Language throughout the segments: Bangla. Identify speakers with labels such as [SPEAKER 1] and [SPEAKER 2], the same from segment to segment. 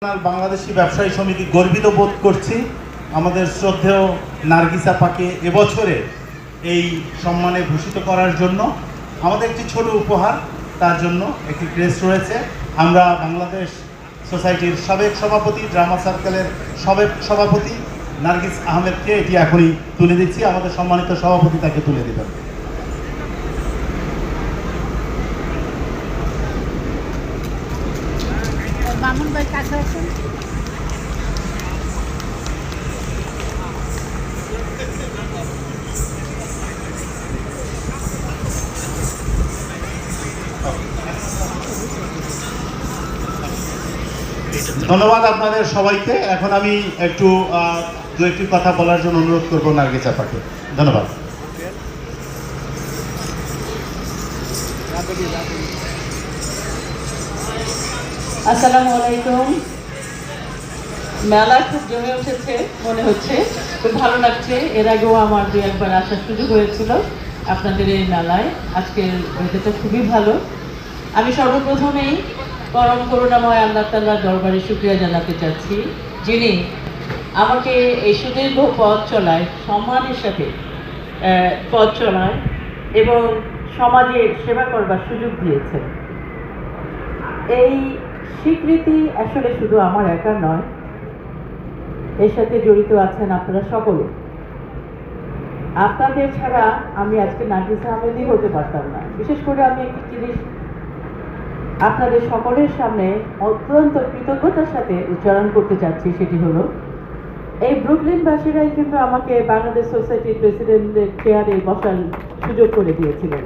[SPEAKER 1] বাংলাদেশি ব্যবসায়ী সমিতি গর্বিত বোধ করছি আমাদের শ্রদ্ধেয় নার্গিস আপাকে এবছরে এই সম্মানে ভূষিত করার জন্য। আমাদের একটি ছোট উপহার, তার জন্য একটি ক্রেস্ট রয়েছে। আমরা বাংলাদেশ সোসাইটির সাবেক সভাপতি, ড্রামা সার্কেলের সাবেক সভাপতি নার্গিস আহমেদকে এটি এখনই তুলে দিচ্ছি। আমাদের সম্মানিত সভাপতি তাকে তুলে দেবেন।
[SPEAKER 2] মামুন ভাই কাছে আছেন।
[SPEAKER 1] ধন্যবাদ আপনাদের সবাইকে। এখন আমি একটু দু একটি কথা বলার জন্য অনুরোধ করবো নার্গিস আপাকে। ধন্যবাদ।
[SPEAKER 3] আসসালামু আলাইকুম। মেলা খুব জমে উঠেছে মনে হচ্ছে, খুব ভালো লাগছে। এর আগেও আমার দু একবার আসার সুযোগ হয়েছিল আপনাদের এই মেলায়। আজকের ওয়েদারটা খুবই ভালো। আমি সর্বপ্রথমেই পরম করুণাময় আল্লাহ তাআলার দরবারে শুকরিয়া জানাতে চাচ্ছি, যিনি আমাকে এই সুদীর্ঘ পথ চলায় সম্মানের সাথে পথ চলায় এবং সমাজে সেবা করবার সুযোগ দিয়েছেন। এই স্বীকৃতি আসলে শুধু আমার একা নয়, এর সাথে জড়িত আছেন আপনারা সকলে। আপনাদের ছাড়া আমি আজকে নার্গিস আহমেদই হতে পারতাম না। বিশেষ করে আমি একটি জিনিস আপনাদের সকলের সামনে অত্যন্ত কৃতজ্ঞতার সাথে উচ্চারণ করতে চাচ্ছি, সেটি হলো এই ব্রুকলিনবাসীরাই কিন্তু আমাকে বাংলাদেশ সোসাইটির প্রেসিডেন্টের চেয়ারে বসার সুযোগ করে দিয়েছিলেন।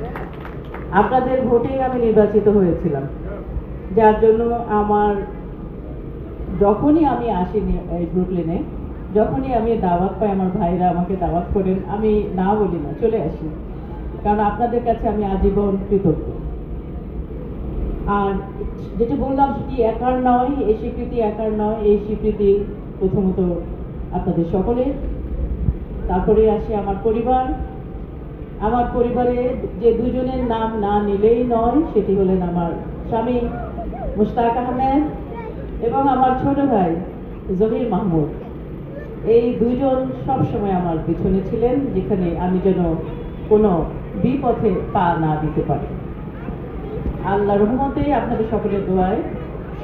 [SPEAKER 3] আপনাদের ভোটেই আমি নির্বাচিত হয়েছিলাম, যার জন্য আমার যখনই আমি আসি এই ব্রুকলিনে, যখনই আমি দাওয়াত পাই, আমার ভাইরা আমাকে দাওয়াত করেন, আমি না বলি না, চলে আসি, কারণ আপনাদের কাছে আমি আজীবন কৃতজ্ঞ। আর যেটা বললাম সেটি একার নয়, এই স্বীকৃতি একার নয়, এই স্বীকৃতি প্রথমত আপনাদের সকলের। তারপরে আসে আমার পরিবার। আমার পরিবারে যে দুজনের নাম না নিলেই নয়, সেটি হলেন আমার স্বামী মুশতাক আহমেদ এবং আমার ছোট ভাই জহির মাহমুদ। এই দুইজন সবসময় আমার পিছনে ছিলেন, যেখানে আমি যেন কোনো বিপথে পা না দিতে পারি। আল্লাহর রহমতে আপনাদের সকলের দোয়ায়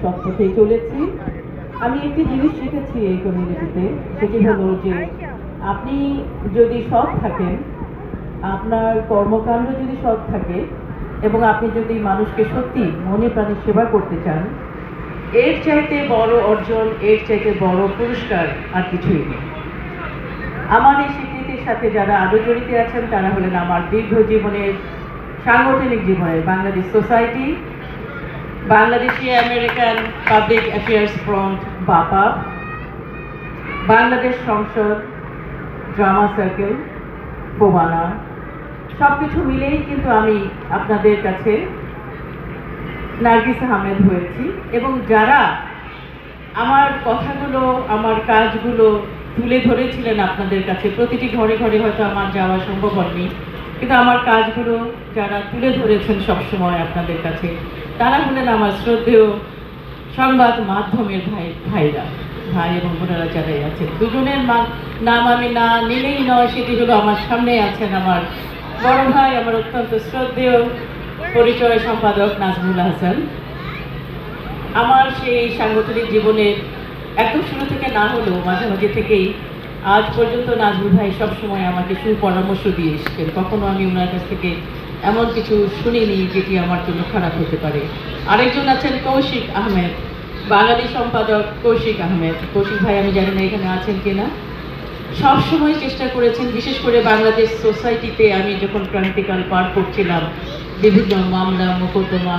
[SPEAKER 3] সৎ পথেই চলেছি। আমি একটি জিনিস শিখেছি এই কমিউনিটিতে, সেটি হলো যে আপনি যদি সৎ থাকেন, আপনার কর্মকাণ্ড যদি সৎ থাকে এবং আপনি যদি মানুষকে সত্যি মনে প্রাণে সেবা করতে চান, এর চাইতে বড় অর্জন, এর চাইতে বড় পুরস্কার আর কিছুই নেই। আমার এই স্বীকৃতির সাথে যারা আরও জড়িত আছেন তারা হলেন আমার দীর্ঘ জীবনের সাংগঠনিক জীবনের Bangladesh society, Bangladeshi American public affairs front বাপা, বাংলাদেশ সংসদ, ড্রামা সার্কেল, বোবানা, সব কিছু মিলেই কিন্তু আমি আপনাদের কাছে নার্গিস আহমেদ হয়েছি। এবং যারা আমার কথাগুলো, আমার কাজগুলো তুলে ধরেছিলেন আপনাদের কাছে, প্রতিটি ঘরে ঘরে হয়তো আমার যাওয়া সম্ভব হয়নি, কিন্তু আমার কাজগুলো যারা তুলে ধরেছেন সবসময় আপনাদের কাছে, তারা হলেন আমার শ্রদ্ধেয় সংবাদ মাধ্যমের ভাইরা, ভাই এবং বোনেরা যারাই আছেন। দুজনের নাম আমি না নিলেই নয়, সেটি হলো আমার সামনে আছেন আমার বড় ভাই, আমার অত্যন্ত শ্রদ্ধেয় পরিচয় সম্পাদক নাজমুল হাসান। আমার সেই সাংগঠনিক জীবনের একদম শুরু থেকে না হলেও মাঝে মাঝে থেকেই আজ পর্যন্ত নাজমুল ভাই সবসময় আমাকে সুপরামর্শ দিয়ে এসেছেন। কখনো আমি ওনার কাছ থেকে এমন কিছু শুনিনি যেটি আমার জন্য খারাপ হতে পারে। আরেকজন আছেন কৌশিক আহমেদ, বাঙালি সম্পাদক কৌশিক আহমেদ। কৌশিক ভাই আমি জানি না এখানে আছেন কিনা, সবসময় চেষ্টা করেছেন, বিশেষ করে বাংলাদেশ সোসাইটিতে আমি যখন ক্রান্তিকাল পার করছিলাম, বিভিন্ন মামলা মোকদ্দমা,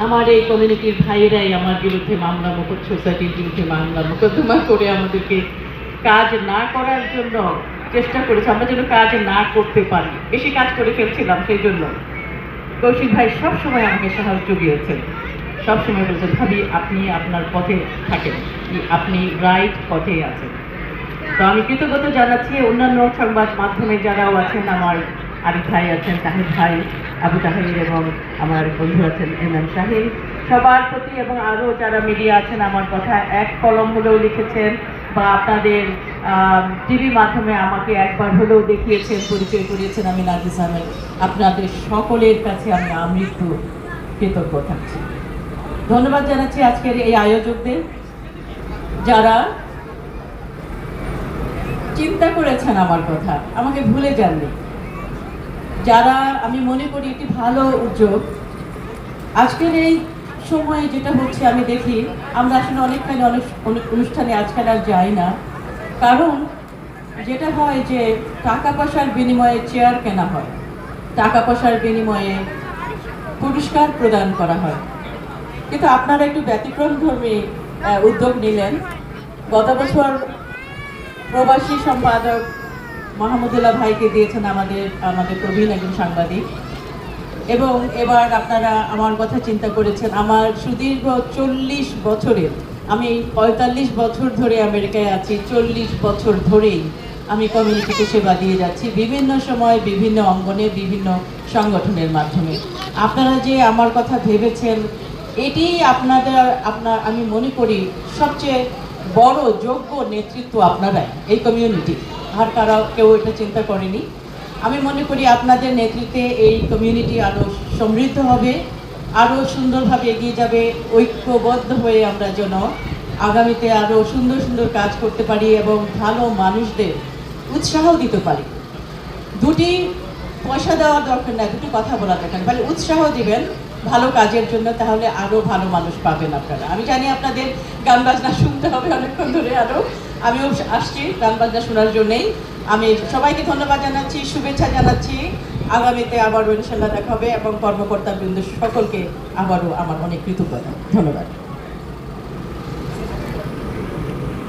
[SPEAKER 3] আমার এই কমিউনিটির ভাইয়েরাই আমার বিরুদ্ধে মামলা সোসাইটির বিরুদ্ধে মামলা মোকদ্দমা করে আমাদেরকে কাজ না করার জন্য চেষ্টা করেছে, আমরা যেন কাজ না করতে পারি, বেশি কাজ করে ফেলছিলাম। সেই জন্য কৌশিক ভাই সবসময় আমাকে সাহায্য দিয়েছেন, সবসময় বলছেন, ভাবি আপনি আপনার পথে থাকেন, আপনি রাইট পথে আছেন। তো আমি কৃতজ্ঞতা জানাচ্ছি অন্যান্য সংবাদ মাধ্যমে যারাও আছেন, আমার আরিফ ভাই আছেন, তাহির ভাই, আবু তাহির এবং আমার বন্ধু আছেন এম শাহিন, সবার প্রতি এবং আরও যারা মিডিয়া আছেন আমার কথা এক কলম হলেও লিখেছেন বা আপনাদের টিভি মাধ্যমে আমাকে একবার হলেও দেখিয়েছেন, পরিচয় করিয়েছেন, আমি নার্গিস আহমেদ, আপনাদের সকলের কাছে আমি আমৃত্যু কৃতজ্ঞ থাকছি। ধন্যবাদ জানাচ্ছি আজকের এই আয়োজকদের যারা চিন্তা করেছেন আমার কথা, আমাকে ভুলে যাননি, যারা আমি মনে করি একটি ভালো উদ্যোগ। আজকের এই সময়ে যেটা হচ্ছে আমি দেখি আমরা আসলে অনেকখানি অনেক অনুষ্ঠানে আজকাল আর যাই না, কারণ যেটা হয় যে টাকা পয়সার বিনিময়ে চেয়ার কেনা হয়, টাকা পয়সার বিনিময়ে পুরস্কার প্রদান করা হয়, কিন্তু আপনারা একটু ব্যতিক্রমধর্মী উদ্যোগ নিলেন। গত বছর প্রবাসী সম্পাদক মাহমুদুল্লাহ ভাইকে দিয়েছেন আমাদের প্রবীণ একজন সাংবাদিক, এবং এবার আপনারা আমার কথা চিন্তা করেছেন। আমার সুদীর্ঘ 40 বছরের, আমি 45 বছর ধরে আমেরিকায় আছি, 40 বছর ধরেই আমি কমিউনিটিকে সেবা দিয়ে যাচ্ছি বিভিন্ন সময়, বিভিন্ন অঙ্গনে, বিভিন্ন সংগঠনের মাধ্যমে। আপনারা যে আমার কথা ভেবেছেন, এটি আমি মনে করি সবচেয়ে বড় যোগ্য নেতৃত্ব আপনারাই, এই কমিউনিটি, আর কেউ এটা চিন্তা করেনি। আমি মনে করি আপনাদের নেতৃত্বে এই কমিউনিটি আরও সমৃদ্ধ হবে, আরও সুন্দরভাবে এগিয়ে যাবে। ঐক্যবদ্ধ হয়ে আমরা যেন আগামীতে আরও সুন্দর সুন্দর কাজ করতে পারি এবং ভালো মানুষদের উৎসাহ দিতে পারি। দুটি পয়সা দেওয়ার দরকার না, দুটি কথা বলা দরকার, মানে উৎসাহ দিবেন ভালো কাজের জন্য, তাহলে আরও ভালো মানুষ পাবেন আপনারা। আমি জানি আপনাদের গান বাজনা শুনতে হবে অনেকক্ষণ ধরে, আমিও আসছি গান বাজনা শোনার জন্যেই। আমি সবাইকে ধন্যবাদ জানাচ্ছি, শুভেচ্ছা জানাচ্ছি। আগামীতে আবারও ইনশাল্লাহ দেখা হবে এবং কর্মকর্তাবৃন্দ সকলকে আবারও আমার অনেক কৃতজ্ঞতা। ধন্যবাদ।